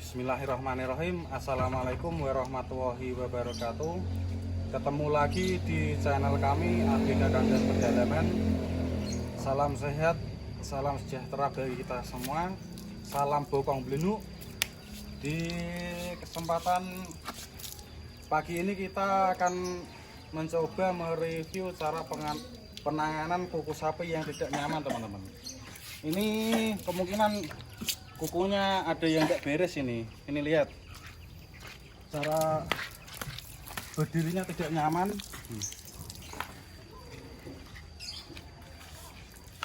Bismillahirrahmanirrahim. Assalamualaikum warahmatullahi wabarakatuh. Ketemu lagi di channel kami Agenda dan Perjalanan. Salam sehat, salam sejahtera bagi kita semua. Salam bokong belenu. Di kesempatan pagi ini kita akan mencoba mereview cara penanganan kuku sapi yang tidak nyaman, teman-teman. Ini kemungkinan kukunya ada yang tidak beres ini. Ini lihat, cara berdirinya tidak nyaman.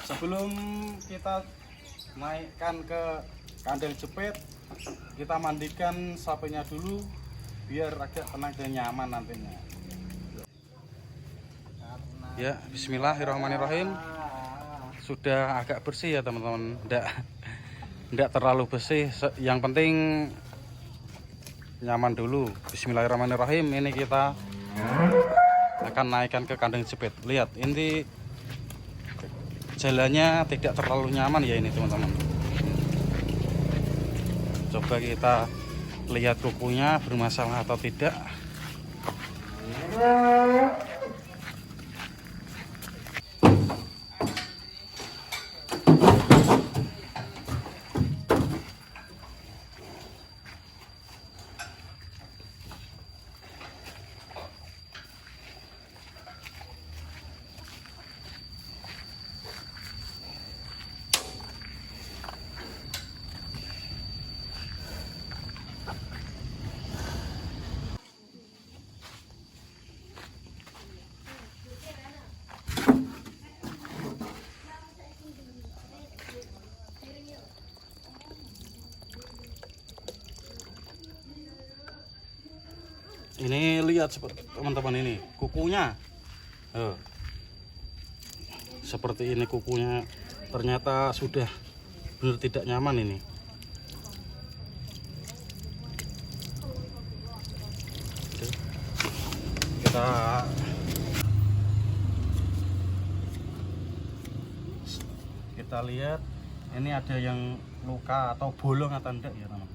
Sebelum kita naikkan ke kandang jepit, kita mandikan sapinya dulu biar agak tenang dan nyaman nantinya. Ya, bismillahirrahmanirrahim. Sudah agak bersih ya teman-teman, enggak terlalu bersih, yang penting nyaman dulu. Bismillahirrahmanirrahim. Ini kita akan naikkan ke kandang jepit. Lihat, ini jalannya tidak terlalu nyaman ya ini teman-teman. Coba kita lihat kukunya bermasalah atau tidak. Ini lihat teman-teman, ini kukunya seperti ini. Kukunya ternyata sudah benar tidak nyaman ini. Kita lihat ini ada yang luka atau bolong atau enggak ya teman.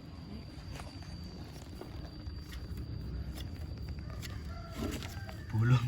Bolong.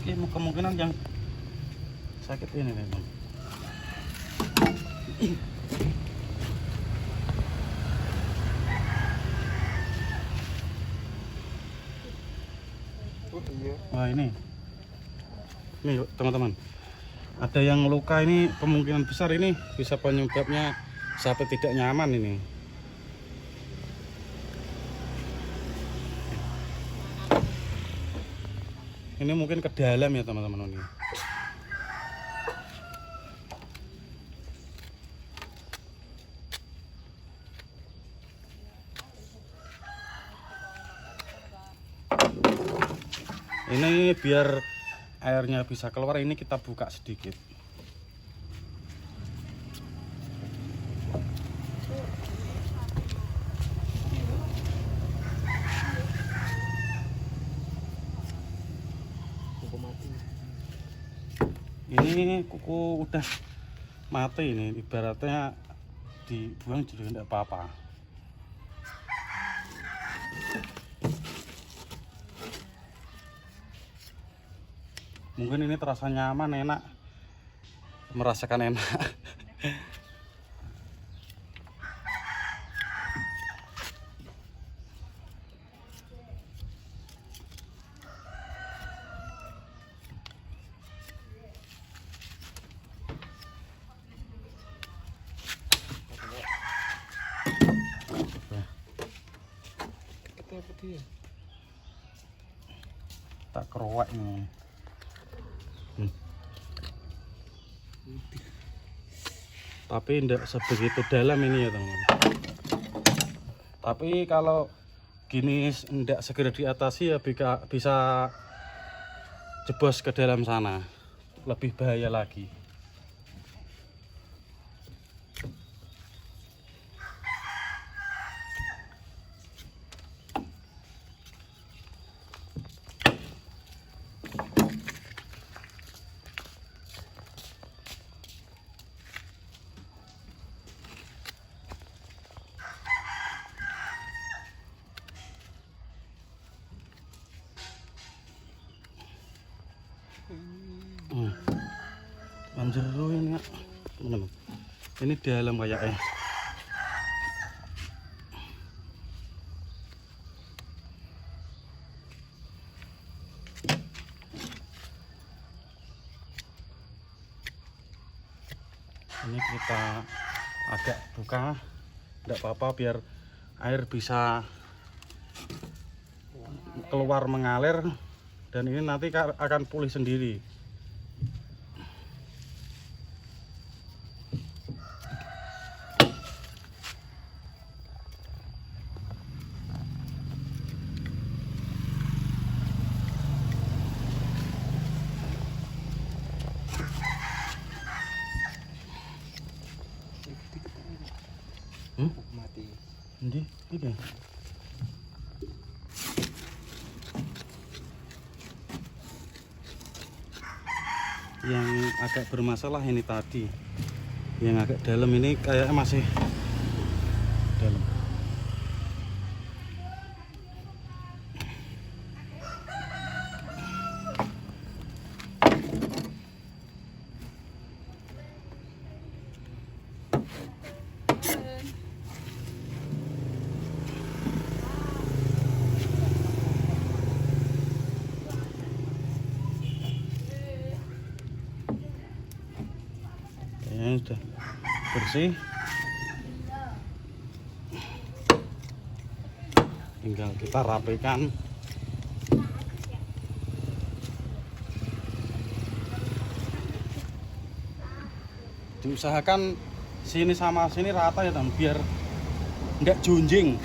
Ini kemungkinan yang sakit ini memang. Wah, ini teman-teman, ada yang luka. Ini kemungkinan besar ini bisa penyebabnya sapi tidak nyaman ini. Ini mungkin ke dalam ya teman-teman ini. Ini biar airnya bisa keluar, ini kita buka sedikit. Ini kuku udah mati, ini ibaratnya dibuang juga tidak apa-apa. Mungkin ini terasa nyaman, enak, merasakan enak. Tak keruak ini. Tapi tidak sebegitu dalam ini ya teman-teman. Tapi kalau gini tidak segera diatasi ya bisa jebos ke dalam sana, lebih bahaya lagi. Jero ini teman-teman, ini dalam kayaknya. Ini kita agak buka, tidak apa-apa, biar air bisa keluar mengalir, dan ini nanti akan pulih sendiri. Mati. Ini. Yang agak bermasalah ini tadi, yang agak dalam ini kayaknya masih dalam. Ini sudah bersih, tinggal kita rapikan. Diusahakan sini sama sini rata ya teman, biar nggak junjing.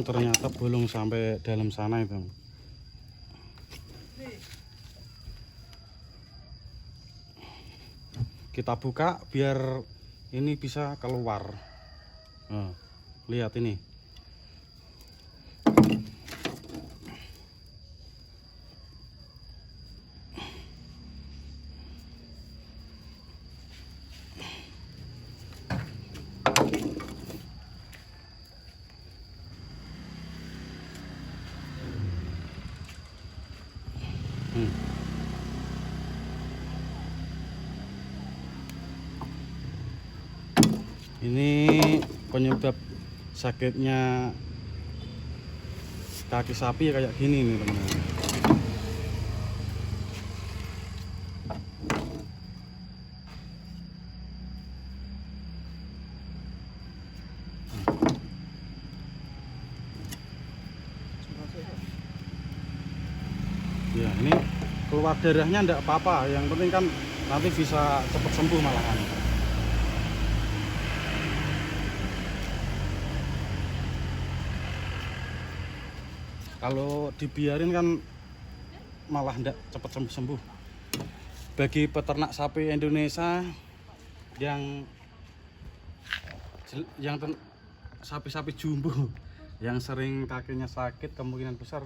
Ternyata belum sampai dalam sana itu. Kita buka biar ini bisa keluar. Nah, lihat ini. Ini penyebab sakitnya kaki sapi kayak gini nih teman-teman. Ya, ini keluar darahnya enggak apa-apa, yang penting kan nanti bisa cepat sembuh malahan. Kalau dibiarin kan malah ndak cepat sembuh. Bagi peternak sapi Indonesia yang sapi-sapi jumbo yang sering kakinya sakit, kemungkinan besar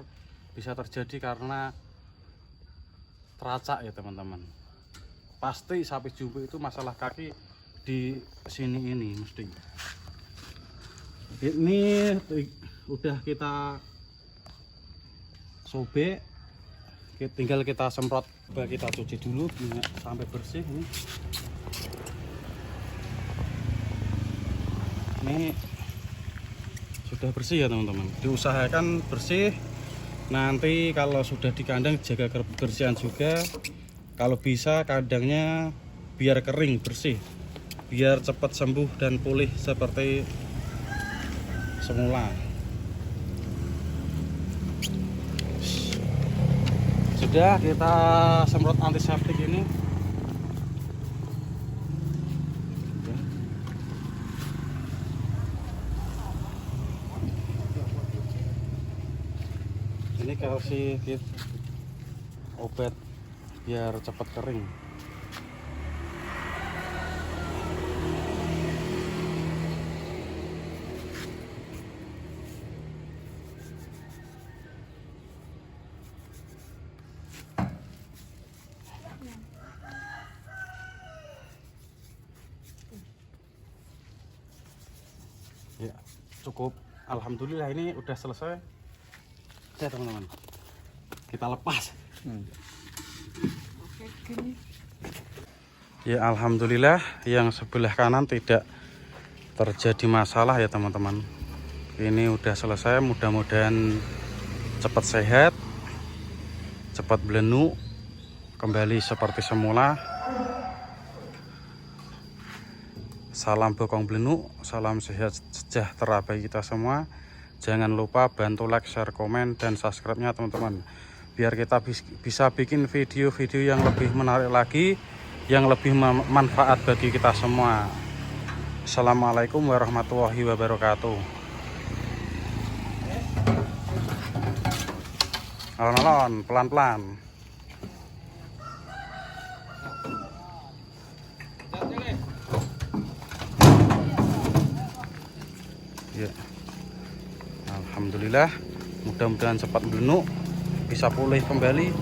bisa terjadi karena teracak ya teman-teman. Pasti sapi jumbo itu masalah kaki di sini ini mesti. Ini udah kita sobek, tinggal kita semprot, kita cuci dulu sampai bersih. Ini sudah bersih ya teman-teman, diusahakan bersih. Nanti kalau sudah di kandang jaga kebersihan juga. Kalau bisa kandangnya biar kering bersih, biar cepat sembuh dan pulih seperti semula. Sudah kita semprot antiseptik ini. Ini kasih obat biar cepat kering. Ya, cukup. Alhamdulillah ini udah selesai. Ya teman-teman, kita lepas. Ya alhamdulillah yang sebelah kanan tidak terjadi masalah ya teman-teman. Ini udah selesai, mudah-mudahan cepat sehat, cepat belenu, kembali seperti semula. Salam bokong belenu, salam sehat sejahtera bagi kita semua. Jangan lupa bantu like, share, komen, dan subscribe-nya teman-teman, biar kita bisa bikin video-video yang lebih menarik lagi, yang lebih manfaat bagi kita semua. Assalamualaikum warahmatullahi wabarakatuh. Alon-alon, pelan-pelan. Ya. Alhamdulillah, mudah-mudahan cepat belenu, bisa pulih kembali.